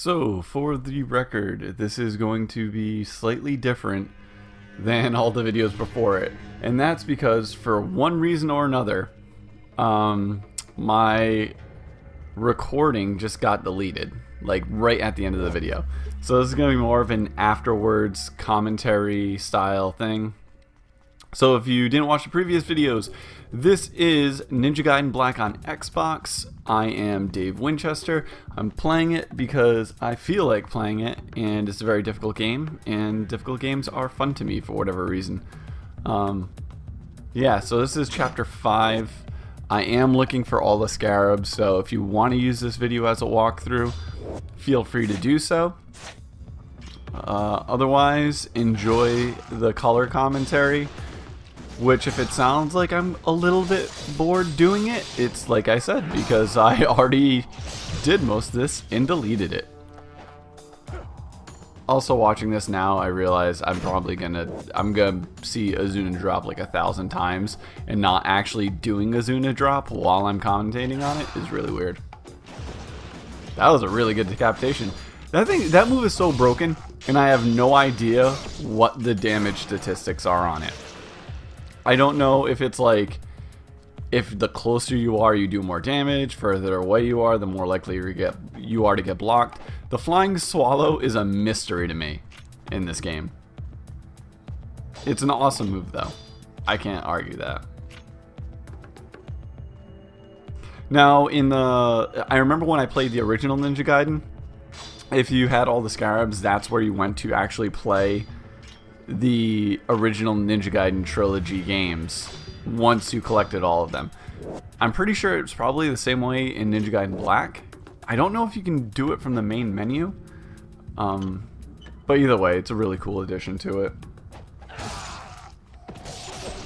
So, for the record, this is going to be slightly different than all the videos before it. And that's because, for one reason or another, my recording just got deleted, like right at the end of the video. So this is going to be more of an afterwards commentary style thing. So if you didn't watch the previous videos, this is Ninja Gaiden Black on Xbox. I am Dave Winchester. I'm playing it because I feel like playing it, and it's a very difficult game, and difficult games are fun to me for whatever reason. Yeah, so this is chapter 5. I am looking for all the scarabs, so if you want to use this video as a walkthrough, feel free to do so. Otherwise, enjoy the color commentary, which, if it sounds like I'm a little bit bored doing it, it's like I said, because I already did most of this and deleted it. Also, watching this now, I realize I'm gonna see Azuna drop like 1,000 times, and not actually doing Azuna drop while I'm commentating on it is really weird. That was a really good decapitation. That move is so broken, and I have no idea what the damage statistics are on it. I don't know if it's like, if the closer you are, you do more damage. Further away you are, the more likely you are to get blocked. The flying swallow is a mystery to me in this game. It's an awesome move, though. I can't argue that. Now, I remember when I played the original Ninja Gaiden, if you had all the scarabs, that's where you went to actually play the original Ninja Gaiden trilogy games once you collected all of them. I'm pretty sure it's probably the same way in Ninja Gaiden Black. I don't know if you can do it from the main menu, but either way, it's a really cool addition to it.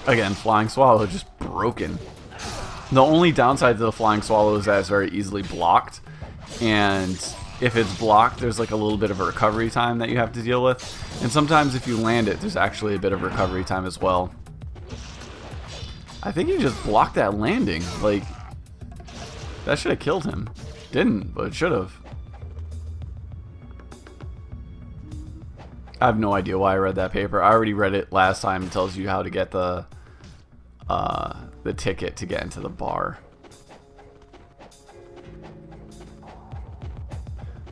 Again, Flying Swallow just broken. The only downside to the Flying Swallow is that it's very easily blocked, and if it's blocked, there's like a little bit of a recovery time that you have to deal with. And sometimes if you land it, there's actually a bit of recovery time as well. I think he just blocked that landing. Like, that should have killed him. Didn't, but it should have. I have no idea why I read that paper. I already read it last time. It tells you how to get the ticket to get into the bar.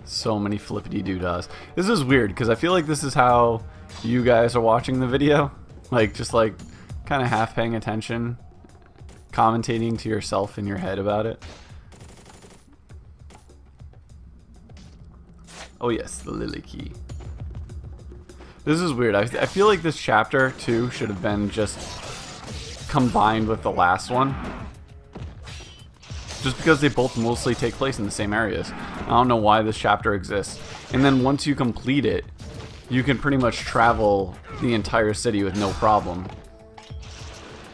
So many flippity doodahs. This is weird because I feel like this is how you guys are watching the video, like just like kind of half paying attention, commentating to yourself in your head about it. Oh yes, the lily key. This is weird. I feel like this chapter 2 should have been just combined with the last one, just because they both mostly take place in the same areas. I don't know why this chapter exists. And then once you complete it, you can pretty much travel the entire city with no problem,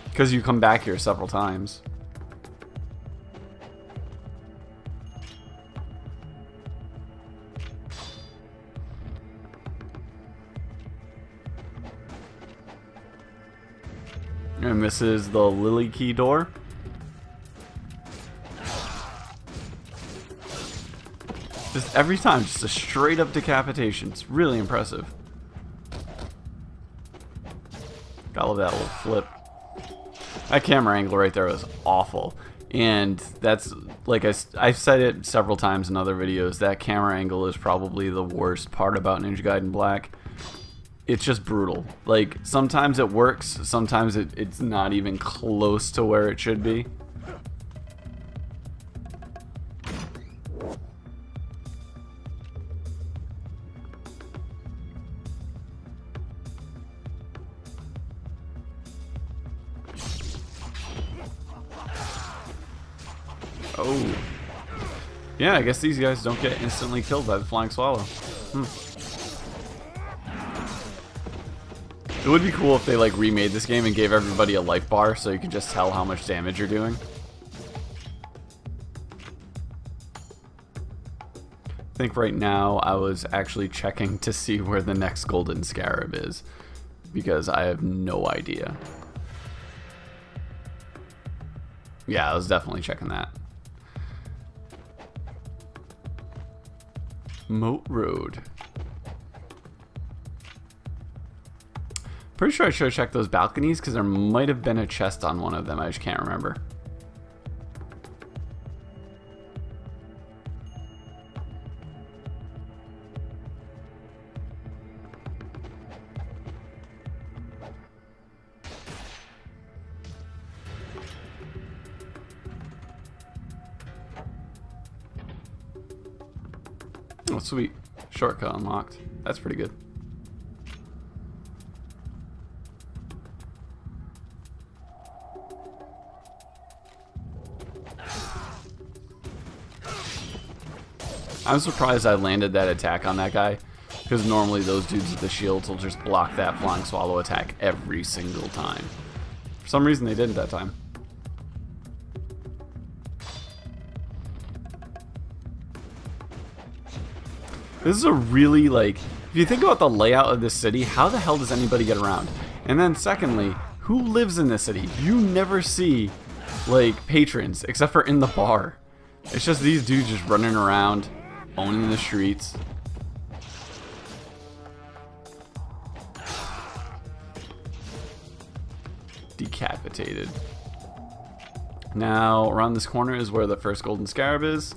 because you come back here several times. And this is the lily key door. Just every time, just a straight up decapitation. It's really impressive. Gotta love that little flip. That camera angle right there was awful. And that's, like I've said it several times in other videos, that camera angle is probably the worst part about Ninja Gaiden Black. It's just brutal. Like, sometimes it works, sometimes it's not even close to where it should be. Oh. Yeah, I guess these guys don't get instantly killed by the Flying Swallow. It would be cool if they like remade this game and gave everybody a life bar so you could just tell how much damage you're doing. I think right now I was actually checking to see where the next Golden Scarab is, because I have no idea. Yeah, I was definitely checking that. Moat Road. Pretty sure I should have checked those balconies because there might have been a chest on one of them. I just can't remember. Oh, sweet. Shortcut unlocked. That's pretty good. I'm surprised I landed that attack on that guy, because normally those dudes with the shields will just block that flying swallow attack every single time. For some reason they didn't that time. This is a really, like, if you think about the layout of this city, how the hell does anybody get around? And then secondly, who lives in this city? You never see, like, patrons, except for in the bar. It's just these dudes just running around, owning the streets. Decapitated. Now, around this corner is where the first Golden Scarab is.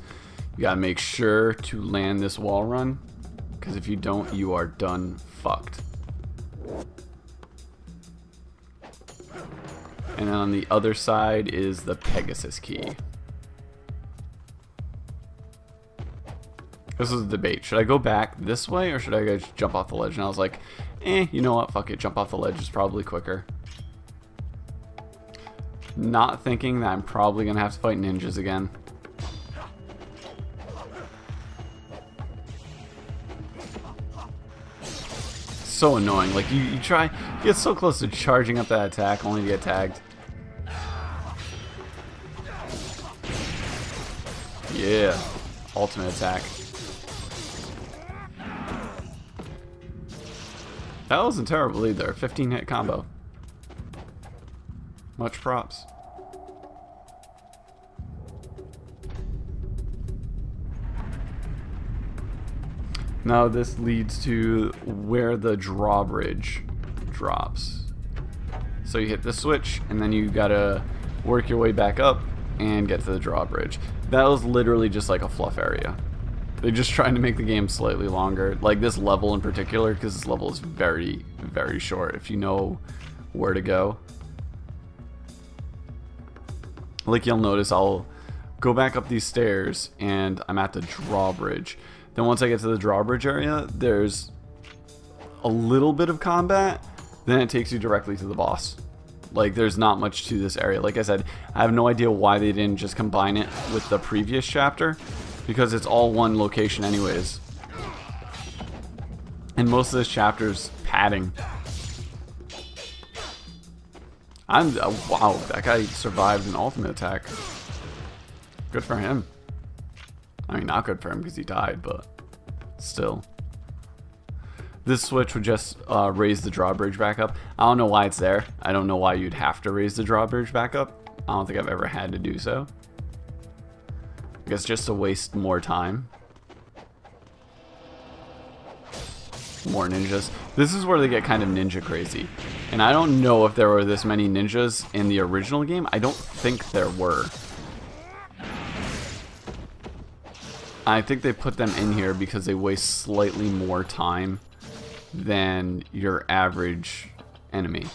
You gotta make sure to land this wall run, because if you don't, you are done fucked. And then on the other side is the Pegasus key. This was a debate. Should I go back this way or should I just jump off the ledge? And I was like, you know what? Fuck it. Jump off the ledge is probably quicker. Not thinking that I'm probably going to have to fight ninjas again. So annoying. Like, you try, you get so close to charging up that attack only to get tagged. Yeah. Ultimate attack. That wasn't terrible either. 15 hit combo. Much props. Now this leads to where the drawbridge drops. So you hit the switch and then you gotta work your way back up and get to the drawbridge. That was literally just like a fluff area. They're just trying to make the game slightly longer. Like this level in particular, because this level is very, very short if you know where to go. Like you'll notice I'll go back up these stairs and I'm at the drawbridge. Then once I get to the drawbridge area, there's a little bit of combat. Then it takes you directly to the boss. Like there's not much to this area. Like I said, I have no idea why they didn't just combine it with the previous chapter, because it's all one location anyways. And most of this chapter's padding. Wow, that guy survived an ultimate attack. Good for him. I mean, not good for him because he died, but still. This switch would just raise the drawbridge back up. I don't know why it's there. I don't know why you'd have to raise the drawbridge back up. I don't think I've ever had to do so. I guess just to waste more time. More ninjas. This is where they get kind of ninja crazy. And I don't know if there were this many ninjas in the original game. I don't think there were. I think they put them in here because they waste slightly more time than your average enemy.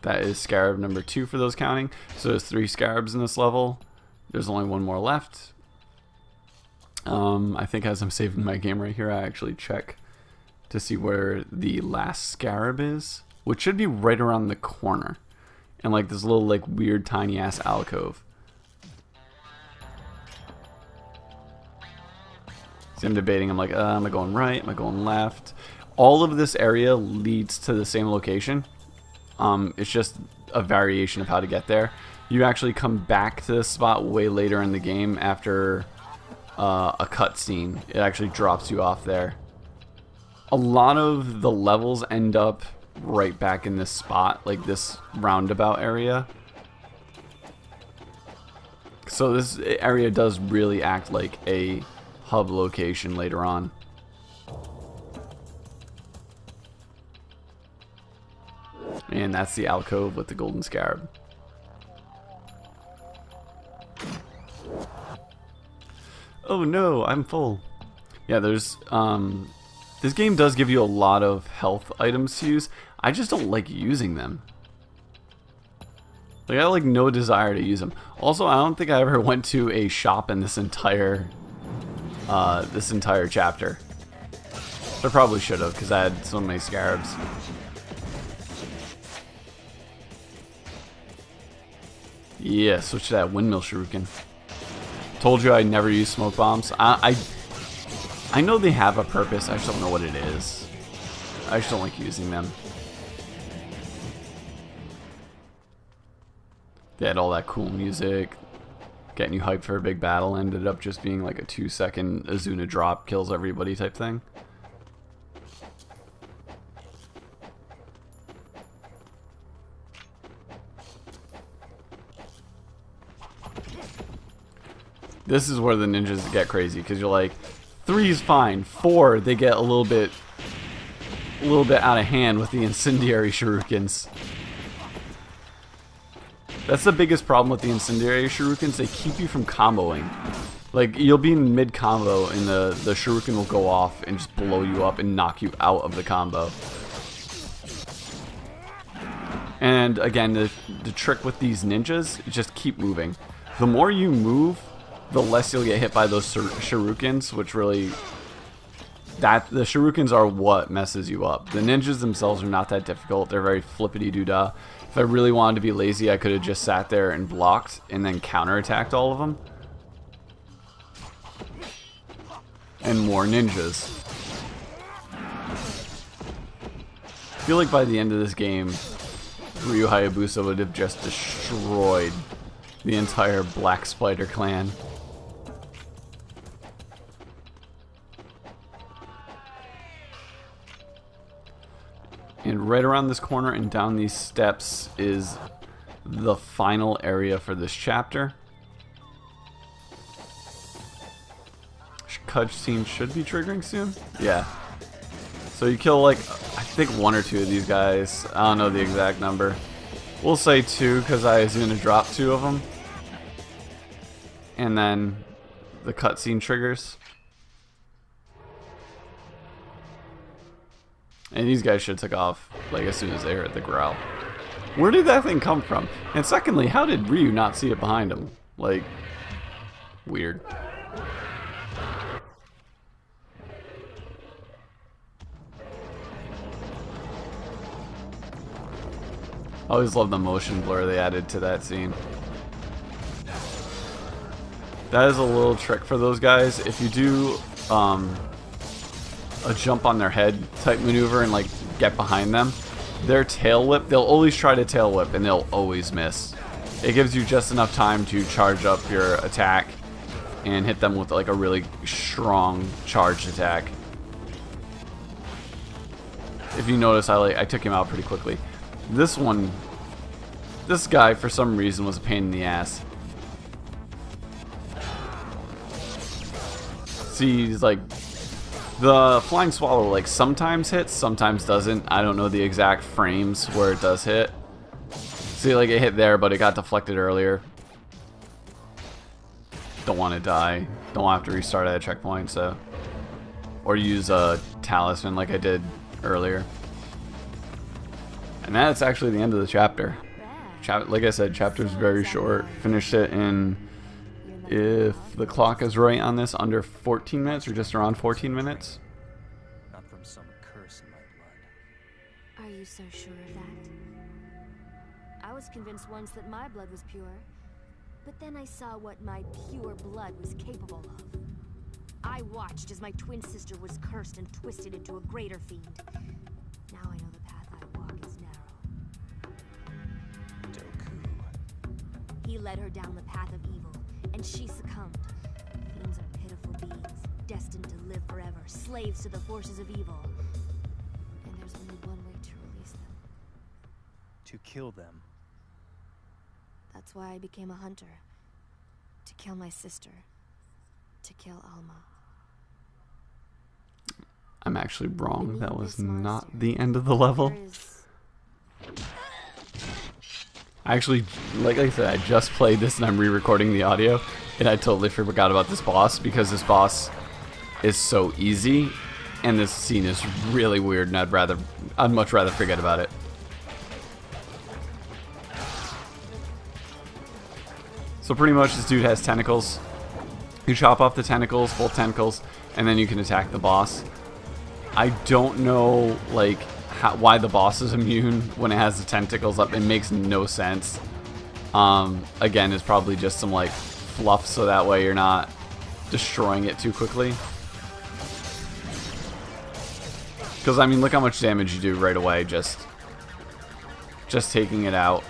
That is scarab number 2 for those counting. So there's 3 scarabs in this level. There's only 1 more left. I think as I'm saving my game right here, I actually check to see where the last scarab is, which should be right around the corner, and like this little like weird tiny ass alcove. See, I'm debating. I'm like, am I going right? Am I going left? All of this area leads to the same location. It's just a variation of how to get there. You actually come back to this spot way later in the game after a cutscene. It actually drops you off there. A lot of the levels end up right back in this spot, like this roundabout area. So this area does really act like a hub location later on. And that's the alcove with the golden scarab. Oh no, I'm full. Yeah, there's this game does give you a lot of health items to use. I just don't like using them. Like, I have like no desire to use them. Also, I don't think I ever went to a shop in this entire chapter. I probably should have, because I had so many scarabs. Yeah, switch to that windmill shuriken. Told you I'd never use smoke bombs. I know they have a purpose, I just don't know what it is. I just don't like using them. They had all that cool music, getting you hyped for a big battle, ended up just being like a 2-second Azuna drop, kills everybody type thing. This is where the ninjas get crazy, because you're like, 3 is fine, 4 they get a little bit out of hand with the incendiary shurikens. That's the biggest problem with the incendiary shurikens. They keep you from comboing. Like, you'll be in mid combo and the shuriken will go off and just blow you up and knock you out of the combo. And again, the trick with these ninjas is just keep moving. The more you move, the less you'll get hit by those shurikens, which really, the shurikens are what messes you up. The ninjas themselves are not that difficult. They're very flippity-doo-dah. If I really wanted to be lazy, I could have just sat there and blocked and then counterattacked all of them. And more ninjas. I feel like by the end of this game, Ryu Hayabusa would have just destroyed the entire Black Spider clan. And right around this corner and down these steps is the final area for this chapter. Cutscene should be triggering soon. Yeah. So you kill like, I think 1 or 2 of these guys. I don't know the exact number. We'll say 2 because I was going to drop 2 of them. And then the cutscene triggers. And these guys should have took off like as soon as they heard the growl. Where did that thing come from? And secondly, how did Ryu not see it behind him? Like, weird. I always love the motion blur they added to that scene. That is a little trick for those guys. If you do a jump on their head type maneuver and like get behind them, their tail whip, they'll always try to tail whip and they'll always miss. It gives you just enough time to charge up your attack and hit them with like a really strong charged attack. If you notice, I took him out pretty quickly. This guy for some reason was a pain in the ass. See, he's like, the flying swallow like sometimes hits, sometimes doesn't. I don't know the exact frames where it does hit. See, like it hit there, but it got deflected earlier. Don't want to die. Don't have to restart at a checkpoint, so. Or use a talisman like I did earlier. And that's actually the end of the chapter. Like I said, chapter's very short. Finished it in, if the clock is right on this, under 14 minutes or just around 14 minutes. Not from some curse in my blood. Are you so sure of that? I was convinced once that my blood was pure, but then I saw what my pure blood was capable of. I watched as my twin sister was cursed and twisted into a greater fiend. Now I know the path I walk is narrow. Doku. He led her down the path of evil, and she succumbed. Fiends are pitiful beings, destined to live forever, slaves to the forces of evil. And there's only one way to release them. To kill them. That's why I became a hunter. kill my sister. To kill Alma. I'm actually wrong. Beneath That was this not monster, the end of the level. there is- I actually, like I said, I just played this and I'm re-recording the audio, and I totally forgot about this boss because this boss is so easy, and this scene is really weird, and I'd much rather forget about it. So pretty much this dude has tentacles. You chop off the tentacles, both tentacles, and then you can attack the boss. I don't know, like, why the boss is immune when it has the tentacles up. It makes no sense. Again, it's probably just some, like, fluff so that way you're not destroying it too quickly. Because, I mean, look how much damage you do right away just taking it out.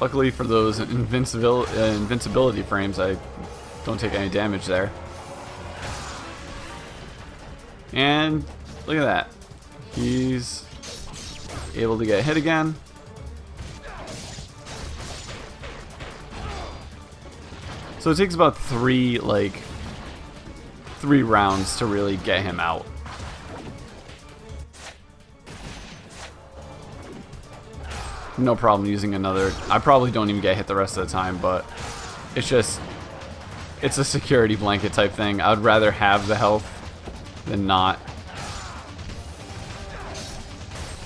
Luckily for those invincibility frames, I don't take any damage there. And look at that. He's able to get hit again. So it takes about three rounds to really get him out. No problem using another. I probably don't even get hit the rest of the time, but it's a security blanket type thing. I would rather have the health than not.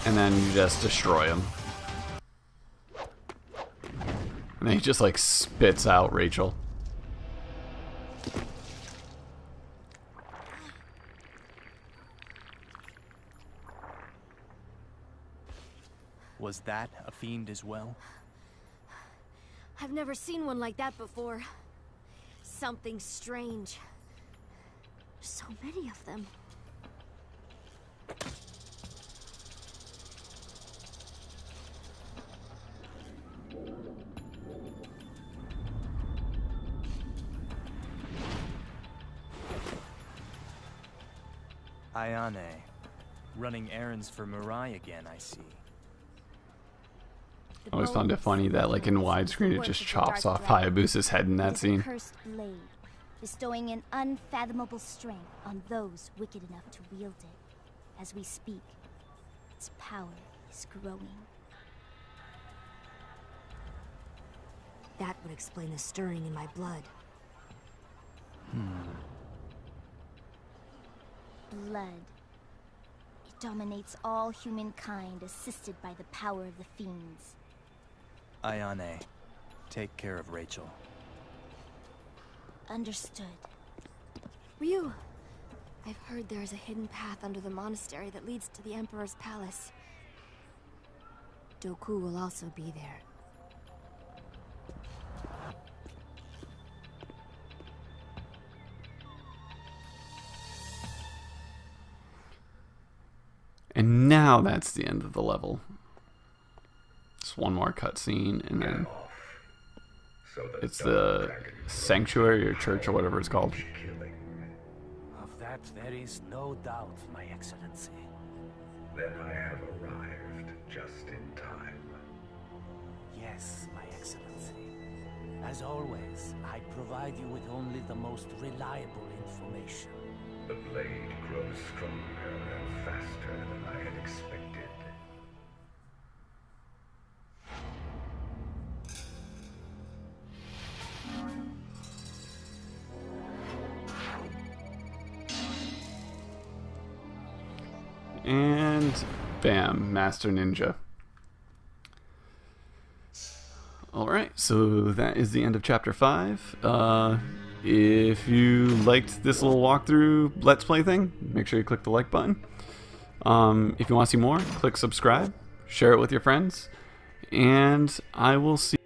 And then you just destroy him. And then he just like spits out Rachel. Was that a fiend as well? I've never seen one like that before. Something strange. So many of them. Ayane. Running errands for Mirai again, I see. I always found it funny that, like, in widescreen, it just chops off Hayabusa's head in that scene. Cursed blade, bestowing an unfathomable strength on those wicked enough to wield it. As we speak, its power is growing. That would explain the stirring in my blood. Blood. It dominates all humankind, assisted by the power of the fiends. Ayane, take care of Rachel. Understood. Ryu! I've heard there is a hidden path under the monastery that leads to the Emperor's palace. Doku will also be there. And now that's the end of the level. Just one more cutscene, and then it's the sanctuary or church or whatever it's called. Of that there is no doubt, my excellency. Then I have arrived just in time. Yes, my excellency. As always, I provide you with only the most reliable information. The blade grows stronger and faster than I had expected. And bam, Master Ninja. Alright, so that is the end of Chapter 5. If you liked this little walkthrough Let's Play thing, make sure you click the like button. If you want to see more, click subscribe, share it with your friends, and I will see